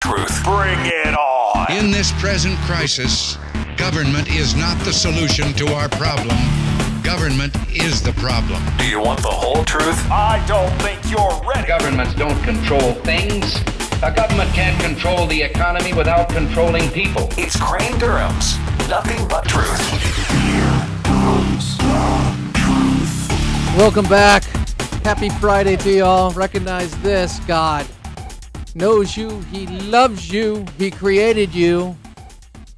truth. Bring it on. In this present crisis, government is not the solution to our problem. Government is the problem. Do you want the whole truth? I don't think you're ready. Governments don't control things. A government can't control the economy without controlling people. It's Crane Durham's Nothing But Truth. Welcome back. Happy Friday to y'all. Recognize this. God knows you. He loves you. He created you.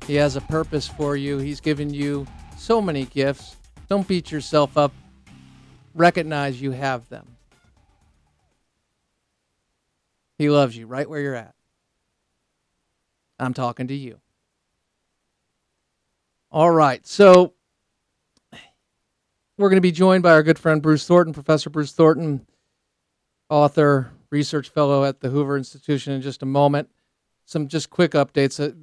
He has a purpose for you. He's given you so many gifts. Don't beat yourself up. Recognize you have them. He loves you right where you're at. I'm talking to you. All right, so we're going to be joined by our good friend Bruce Thornton, Professor Bruce Thornton, author, research fellow at the Hoover Institution in just a moment. Some just quick updates.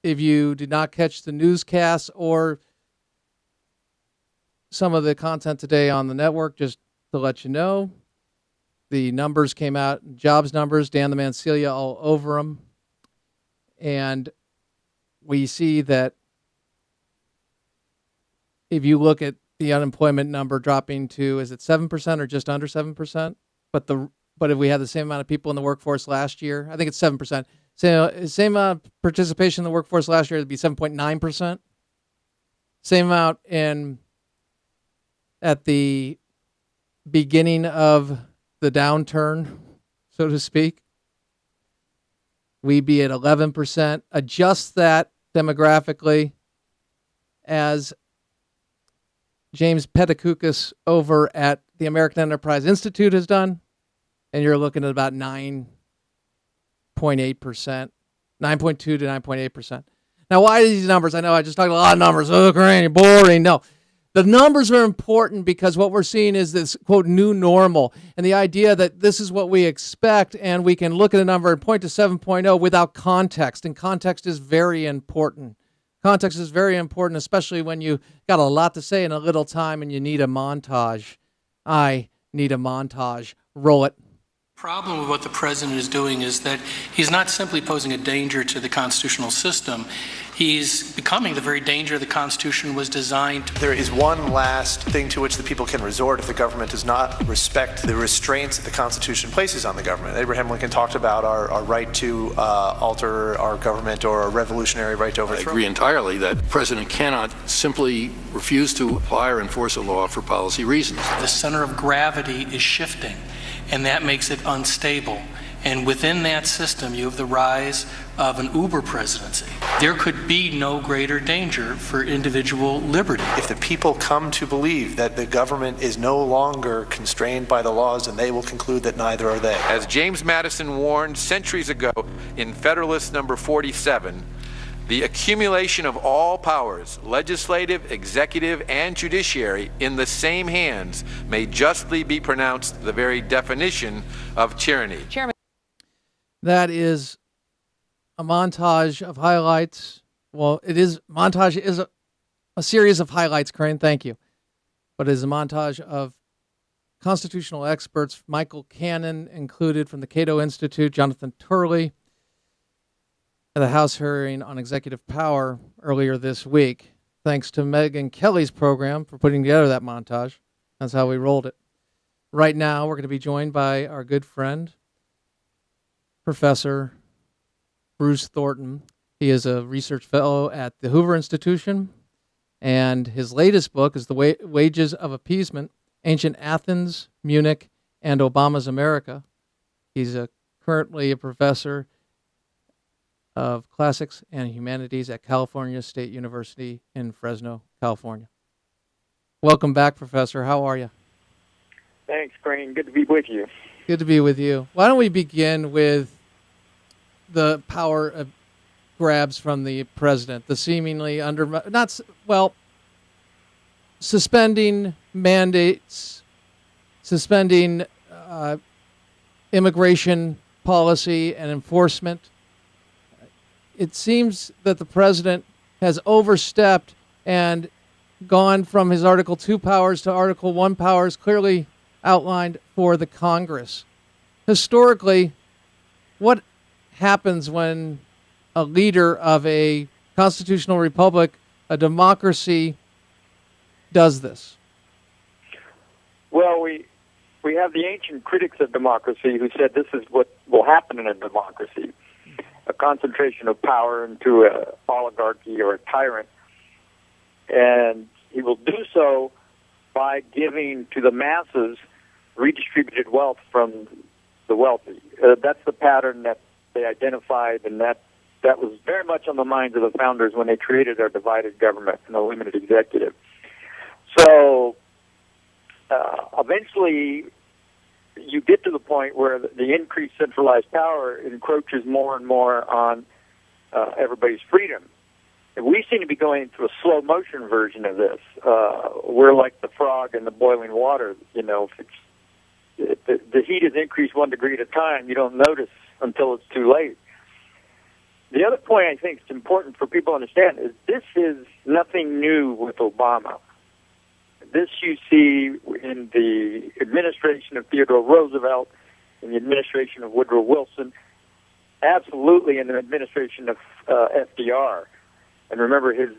If you did not catch the newscast or some of the content today on the network, just to let you know, the numbers came out, jobs numbers, Dan the Mancilia all over them. And we see that if you look at the unemployment number dropping to, is it 7% or just under 7%? But if we had the same amount of people in the workforce last year, I think it's 7%. Same amount of participation in the workforce last year, it'd be 7.9%. Same amount at the beginning of the downturn, so to speak, we'd be at 11%. Adjust that demographically, as James Pedakoukas over at the American Enterprise Institute has done, and you're looking at about 9.8%, 9.2 to 9.8%. Now, why are these numbers? I know I just talked a lot of numbers. Oh, great, boring. No. The numbers are important because what we're seeing is this, quote, new normal, and the idea that this is what we expect, and we can look at a number and point to 7.0 without context, and context is very important. Context is very important, especially when you got a lot to say in a little time and you need a montage. I need a montage. Roll it. The problem with what the president is doing is that he's not simply posing a danger to the constitutional system. He's becoming the very danger the Constitution was designed to. There is one last thing to which the people can resort if the government does not respect the restraints that the Constitution places on the government. Abraham Lincoln talked about our right to alter our government, or a revolutionary right to overthrow. I agree entirely that the president cannot simply refuse to apply or enforce a law for policy reasons. The center of gravity is shifting, and that makes it unstable. And within that system, you have the rise of an Uber presidency. There could be no greater danger for individual liberty. If the people come to believe that the government is no longer constrained by the laws, then they will conclude that neither are they. As James Madison warned centuries ago in Federalist number 47, the accumulation of all powers, legislative, executive, and judiciary, in the same hands may justly be pronounced the very definition of tyranny. Chairman. That is a montage of highlights. Well, montage is a series of highlights, Crane, thank you. But it is a montage of constitutional experts, Michael Cannon included from the Cato Institute, Jonathan Turley, at the House hearing on executive power earlier this week. Thanks to Megyn Kelly's program for putting together that montage. That's how we rolled it. Right now, we're going to be joined by our good friend, Professor Bruce Thornton. He is a research fellow at the Hoover Institution, and his latest book is The Wages of Appeasement, Ancient Athens, Munich, and Obama's America. He's currently a professor of classics and humanities at California State University in Fresno, California. Welcome back, Professor. How are you? Thanks, Crane. Good to be with you. Good to be with you. Why don't we begin with the power grabs from the president, the seemingly suspending mandates, suspending immigration policy and enforcement. It seems that the president has overstepped and gone from his Article 2 powers to Article 1 powers clearly outlined for the Congress. Historically, what happens when a leader of a constitutional republic, a democracy, does this? Well, we have the ancient critics of democracy who said this is what will happen in a democracy, a concentration of power into an oligarchy or a tyrant. And he will do so by giving to the masses redistributed wealth from the wealthy. That's the pattern that they identified, and that was very much on the minds of the founders when they created our divided government and a limited executive. So eventually you get to the point where the increased centralized power encroaches more and more on everybody's freedom. And we seem to be going through a slow motion version of this. We're like the frog in the boiling water. You know, if the heat is increased 1 degree at a time, you don't notice until it's too late. The other point I think is important for people to understand is this is nothing new with Obama. This you see in the administration of Theodore Roosevelt, in the administration of Woodrow Wilson, absolutely in the administration of FDR. And remember his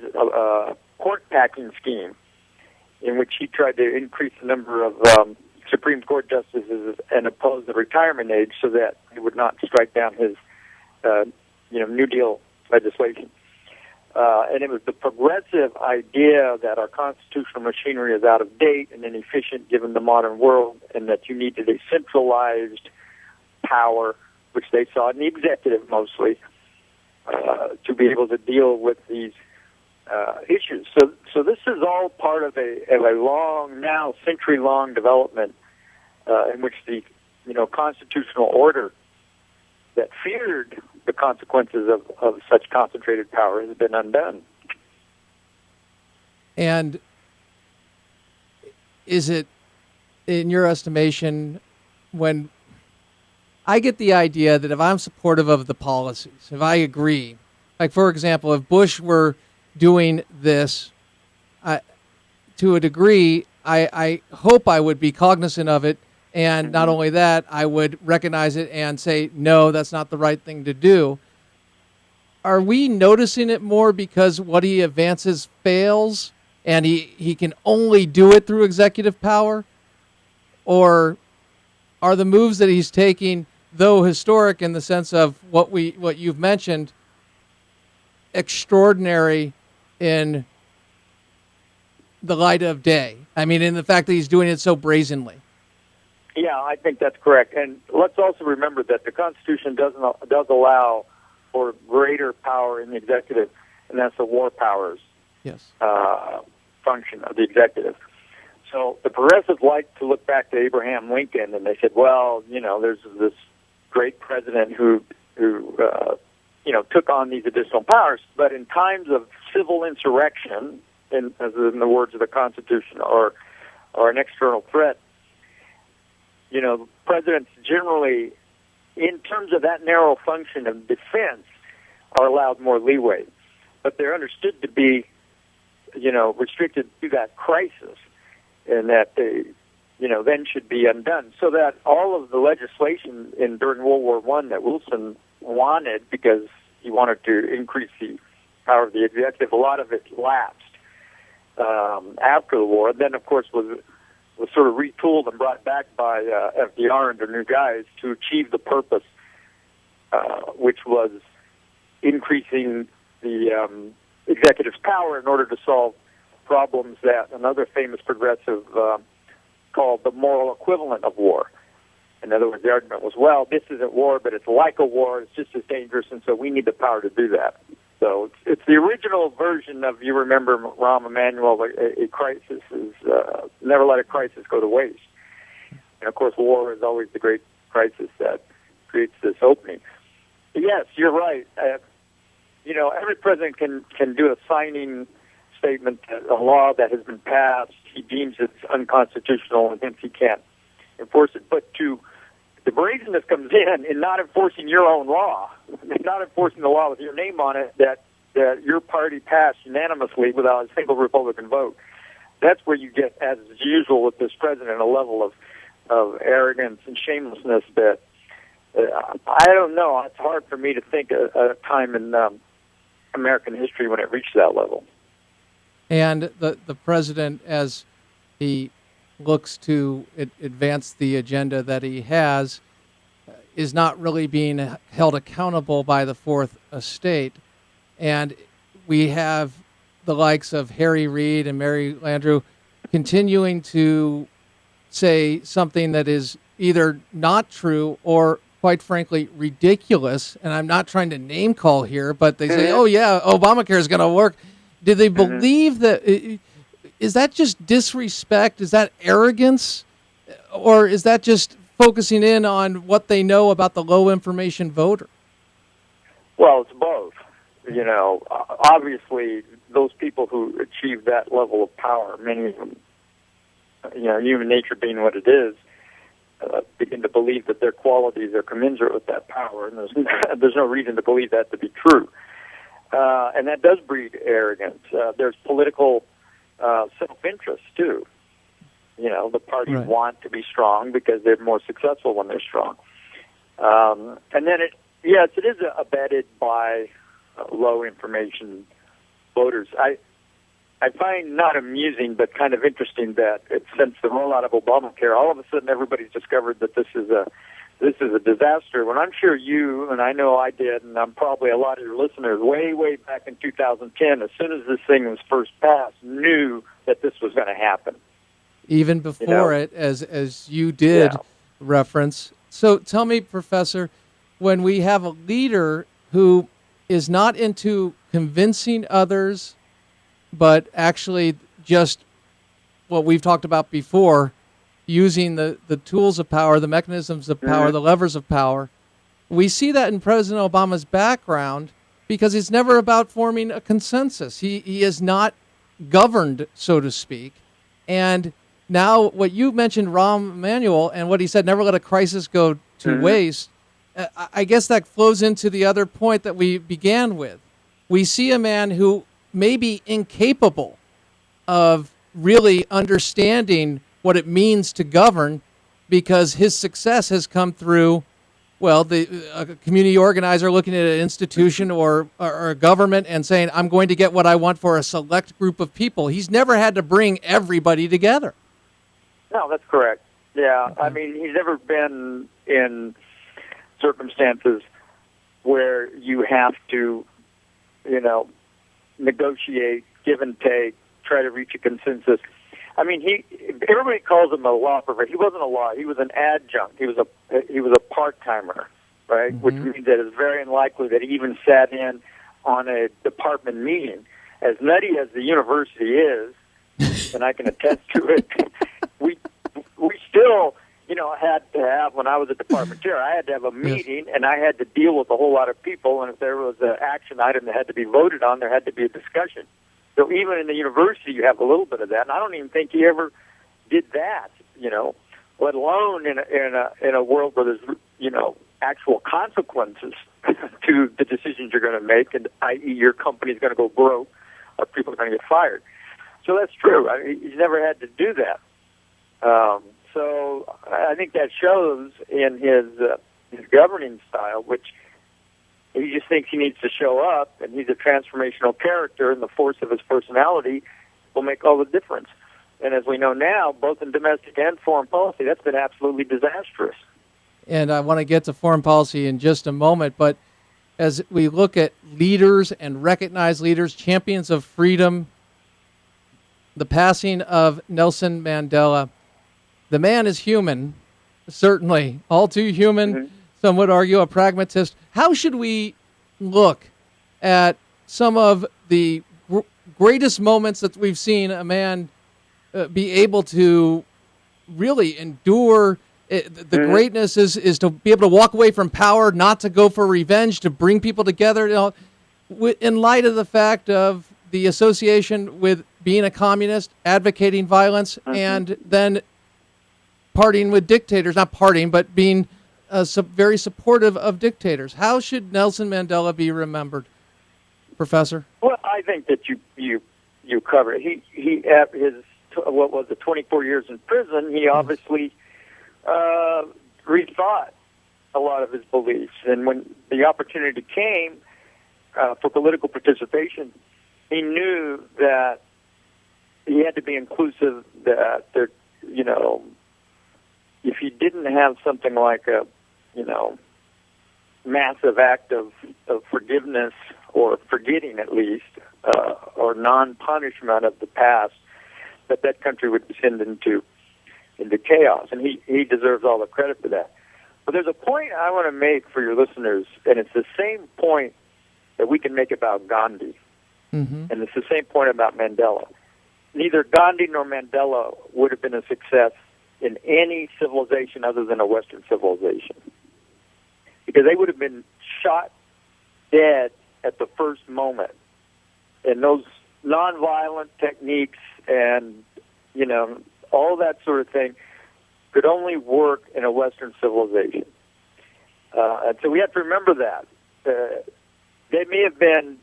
court packing scheme, in which he tried to increase the number of Supreme Court justices and oppose the retirement age so that he would not strike down his, New Deal legislation. And it was the progressive idea that our constitutional machinery is out of date and inefficient given the modern world, and that you needed a centralized power, which they saw in the executive mostly, to be able to deal with these issues. So this is all part of a long, now century-long development in which the constitutional order that feared the consequences of such concentrated power has been undone. And is it, in your estimation, when I get the idea that if I'm supportive of the policies, if I agree, like for example, if Bush were doing this, to a degree, I hope I would be cognizant of it, and not only that, I would recognize it and say, no, that's not the right thing to do. Are we noticing it more because what he advances fails, and he can only do it through executive power? Or are the moves that he's taking, though historic in the sense of what you've mentioned, extraordinary in the light of day? I mean, in the fact that he's doing it so brazenly. Yeah, I think that's correct. And let's also remember that the Constitution does allow for greater power in the executive, and that's the war powers function of the executive. So the progressives like to look back to Abraham Lincoln, and they said, well, there's this great president who took on these additional powers, but in times of civil insurrection, as in the words of the Constitution, or an external threat, presidents generally, in terms of that narrow function of defense, are allowed more leeway. But they're understood to be, restricted to that crisis, and that they, then should be undone. So that all of the legislation during World War I that Wilson wanted, because he wanted to increase the power of the executive, a lot of it lapsed after the war. And then, of course, was sort of retooled and brought back by FDR under new guys to achieve the purpose, which was increasing the executive's power in order to solve problems that another famous progressive called the moral equivalent of war. In other words, the argument was, well, this isn't war, but it's like a war, it's just as dangerous, and so we need the power to do that. So it's the original version of, you remember Rahm Emanuel, a crisis is, never let a crisis go to waste. And of course, war is always the great crisis that creates this opening. But yes, you're right. Every president can do a signing statement, a law that has been passed, he deems it's unconstitutional, and hence he can't enforce it. But the brazenness comes in not enforcing your own law, not enforcing the law with your name on it that your party passed unanimously without a single Republican vote. That's where you get, as usual with this president, a level of arrogance and shamelessness that I don't know. It's hard for me to think of a time in American history when it reached that level. And the president, as he looks to advance the agenda that he has, is not really being held accountable by the Fourth Estate. And we have the likes of Harry Reid and Mary Landrieu continuing to say something that is either not true or, quite frankly, ridiculous. And I'm not trying to name call here, but they say, oh, yeah, Obamacare is going to work. Do they believe that? Is that just disrespect? Is that arrogance? Or is that just focusing in on what they know about the low information voter? Well, it's both. You know, obviously, those people who achieve that level of power, many of them, you know, human nature being what it is, begin to believe that their qualities are commensurate with that power, and there's no reason to believe that to be true. And that does breed arrogance. There's political self-interest, too. You know, the parties want to be strong because they're more successful when they're strong. And then, it is abetted by low information voters. I find not amusing, but kind of interesting that since the rollout of Obamacare, all of a sudden everybody's discovered that this is a disaster. When I'm sure you, and I know I did, and I'm probably a lot of your listeners, way back in 2010, as soon as this thing was first passed, knew that this was going to happen. Even before it, as you did reference. So tell me, Professor, when we have a leader who is not into convincing others, but actually just what we've talked about before, using the tools of power, the mechanisms of power, the levers of power. We see that in President Obama's background because it's never about forming a consensus. He is not governed, so to speak. And now what you mentioned, Rahm Emanuel, and what he said, never let a crisis go to waste, I guess that flows into the other point that we began with. We see a man who may be incapable of really understanding what it means to govern because his success has come through, well, a community organizer looking at an institution or a government and saying, I'm going to get what I want for a select group of people. He's never had to bring everybody together. No, that's correct. Yeah, I mean, he's never been in circumstances where you have to, negotiate, give and take, try to reach a consensus. I mean, everybody calls him a law professor. He wasn't a law. He was an adjunct. He was a part-timer, right? Which means that it's very unlikely that he even sat in on a department meeting. As nutty as the university is, and I can attest to it, we still, had to have, when I was a department chair, I had to have a meeting, and I had to deal with a whole lot of people, and if there was an action item that had to be voted on, there had to be a discussion. So even in the university, you have a little bit of that, and I don't even think he ever did that, let alone in a world where there's, actual consequences to the decisions you're going to make, and i.e. your company's going to go broke or people are going to get fired. So that's true. I mean, he's never had to do that. So I think that shows in his governing style, which he just thinks he needs to show up, and he's a transformational character, and the force of his personality will make all the difference. And as we know now, both in domestic and foreign policy, that's been absolutely disastrous. And I want to get to foreign policy in just a moment, but as we look at leaders and recognized leaders, champions of freedom, the passing of Nelson Mandela, the man is human, certainly, all too human. Some would argue a pragmatist. How should we look at some of the greatest moments that we've seen a man be able to really endure? The greatness is to be able to walk away from power, not to go for revenge, to bring people together. In light of the fact of the association with being a communist, advocating violence, and then partying with dictators, not partying, but being very supportive of dictators. How should Nelson Mandela be remembered, Professor? Well, I think that you cover it. He at his, 24 years in prison, he obviously rethought a lot of his beliefs. And when the opportunity came for political participation, he knew that he had to be inclusive, that there, you know, if he didn't have something like a, you know, massive act of forgiveness or forgetting at least, or non-punishment of the past, that country would descend into chaos. And he deserves all the credit for that. But there's a point I want to make for your listeners, and it's the same point that we can make about Gandhi. Mm-hmm. And it's the same point about Mandela. Neither Gandhi nor Mandela would have been a success in any civilization other than a Western civilization, because they would have been shot dead at the first moment. And those nonviolent techniques and, you know, all that sort of thing could only work in a Western civilization. And so we have to remember that. They may have been,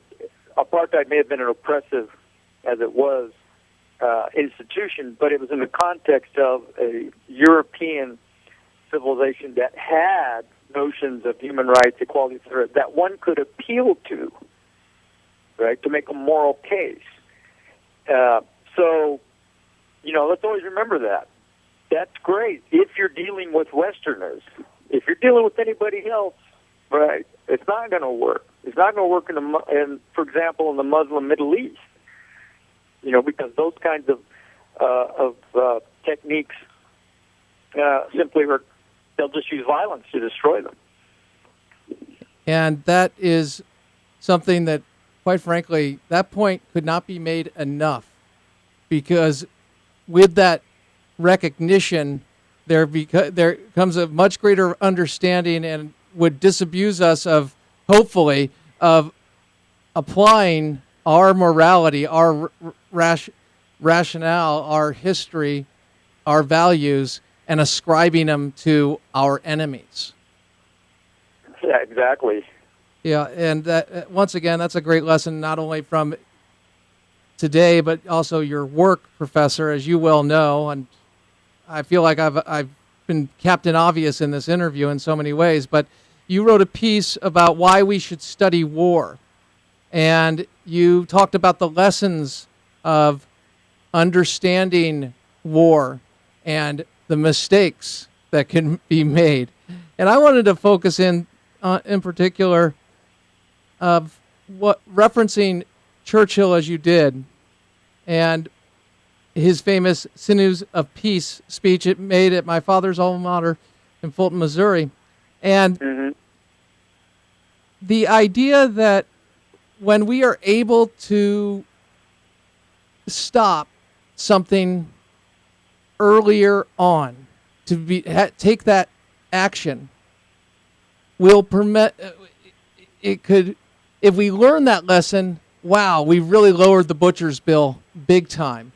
apartheid may have been an oppressive, as it was, institution, but it was in the context of a European civilization that had notions of human rights, equality, etc., that one could appeal to, right, to make a moral case. So, you know, let's always remember that. That's great if you're dealing with Westerners. If you're dealing with anybody else, right, it's not going to work. It's not going to work in, for example, in the Muslim Middle East. You know, because those kinds of techniques simply they'll just use violence to destroy them. And that is something that, quite frankly, that point could not be made enough, because with that recognition, there comes a much greater understanding and would disabuse us of, hopefully, of applying our morality, our rationale, our history, our values, and ascribing them to our enemies. Yeah, exactly. Yeah, and that, once again, that's a great lesson, not only from today, but also your work, Professor, as you well know. And I feel like I've been Captain Obvious in this interview in so many ways, but you wrote a piece about why we should study war. And you talked about the lessons of understanding war and the mistakes that can be made. And I wanted to focus in particular of what referencing Churchill as you did, and his famous Sinews of Peace speech it made at my father's alma mater in Fulton, Missouri. And the idea that when we are able to stop something earlier on, to take that action, will permit it could. If we learn that lesson, wow, we really lowered the butcher's bill big time.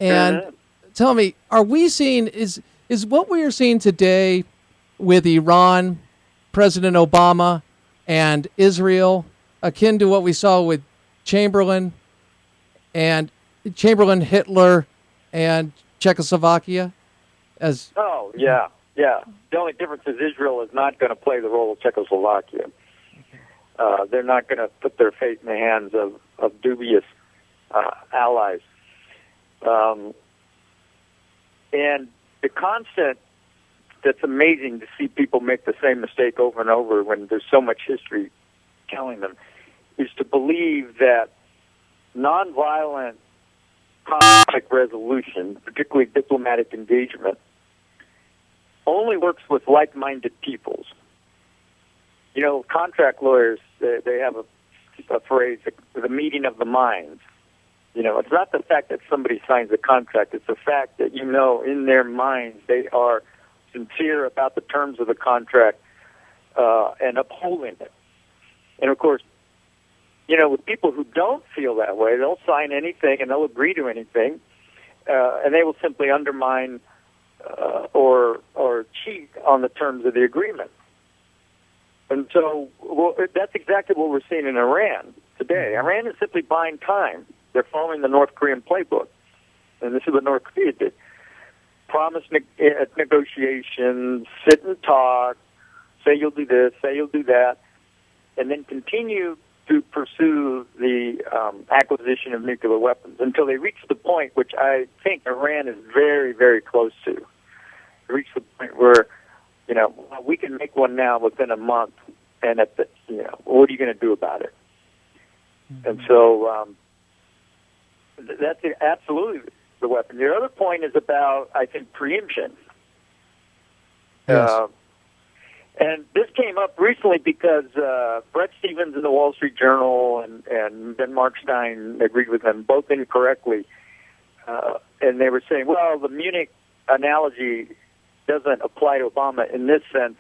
And tell me, are we seeing is what we are seeing today with Iran, President Obama, and Israel akin to what we saw with Chamberlain, Hitler, and Czechoslovakia? Yeah. The only difference is Israel is not going to play the role of Czechoslovakia. They're not going to put their fate in the hands of dubious allies. And the constant that's amazing to see people make the same mistake over and over when there's so much history telling them is to believe that nonviolent conflict resolution, particularly diplomatic engagement, only works with like-minded peoples. You know, contract lawyers, they have a phrase, the meeting of the minds. You know, it's not the fact that somebody signs a contract, it's the fact that, you know, in their minds they are sincere about the terms of the contract and upholding it. And, of course, you know, with people who don't feel that way, they'll sign anything and they'll agree to anything, and they will simply undermine or cheat on the terms of the agreement. And so that's exactly what we're seeing in Iran today. Iran is simply buying time. They're following the North Korean playbook. And this is what North Korea did. Promise negotiations, sit and talk, say you'll do this, say you'll do that, and then continue to pursue the acquisition of nuclear weapons until they reach the point which I think Iran is very, very close to. Reach the point where, we can make one now within a month, and what are you going to do about it? Mm-hmm. And so that's absolutely the weapon. The other point is about, I think, preemption. Yes. And this came up recently because Bret Stephens in the Wall Street Journal and Ben Markstein agreed with them, both incorrectly. And they were saying, well, the Munich analogy doesn't apply to Obama in this sense.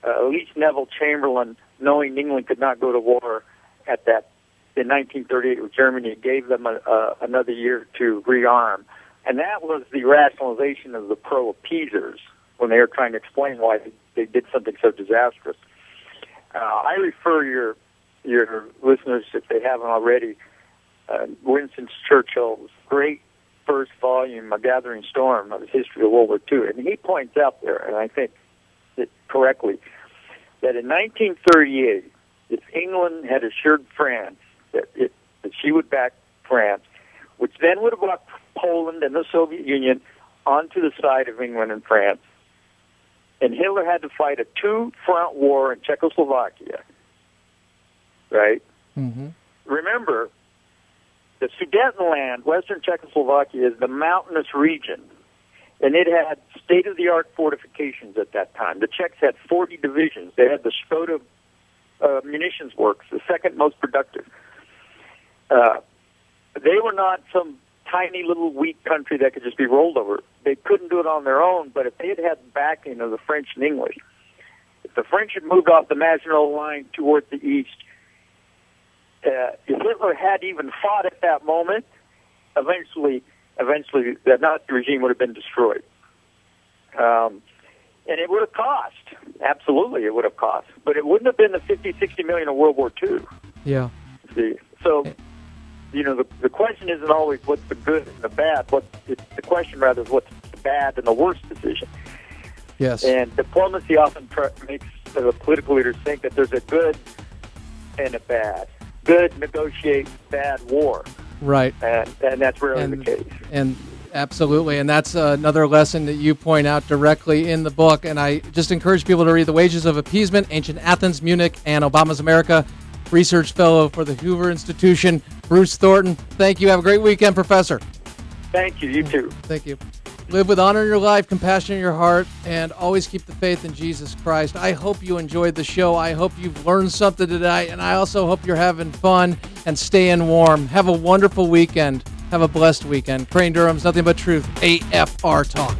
At least Neville Chamberlain, knowing England could not go to war in 1938 with Germany, gave them another year to rearm. And that was the rationalization of the pro-appeasers when they were trying to explain why they did something so disastrous. I refer your listeners, if they haven't already, Winston Churchill's great first volume, A Gathering Storm, of his history of World War II. And he points out there, and I think it correctly, that in 1938, if England had assured France that she would back France, which then would have brought Poland and the Soviet Union onto the side of England and France, and Hitler had to fight a two-front war in Czechoslovakia, right? Mm-hmm. Remember, the Sudetenland, western Czechoslovakia, is the mountainous region, and it had state-of-the-art fortifications at that time. The Czechs had 40 divisions. They had the Skoda munitions works, the second most productive. They were not some tiny little weak country that could just be rolled over. They couldn't do it on their own, but if they had the backing of the French and English, if the French had moved off the Maginot Line towards the east, if Hitler had even fought at that moment, eventually the Nazi regime would have been destroyed. And it would have cost. Absolutely, it would have cost. But it wouldn't have been the 50, 60 million of World War II. Yeah. See? So, the question isn't always what's the good and the bad. The question, rather, is what's the bad and the worst decision. Yes. And diplomacy often makes the political leaders think that there's a good and a bad. Good, negotiate, bad, war. Right. And that's rarely the case. And absolutely. And that's another lesson that you point out directly in the book. And I just encourage people to read The Wages of Appeasement, Ancient Athens, Munich, and Obama's America. Research Fellow for the Hoover Institution, Bruce Thornton. Thank you. Have a great weekend, Professor. Thank you. You too. Thank you. Live with honor in your life, compassion in your heart, and always keep the faith in Jesus Christ. I hope you enjoyed the show. I hope you've learned something tonight, and I also hope you're having fun and staying warm. Have a wonderful weekend. Have a blessed weekend. Crane Durham's Nothing But Truth, AFR Talk.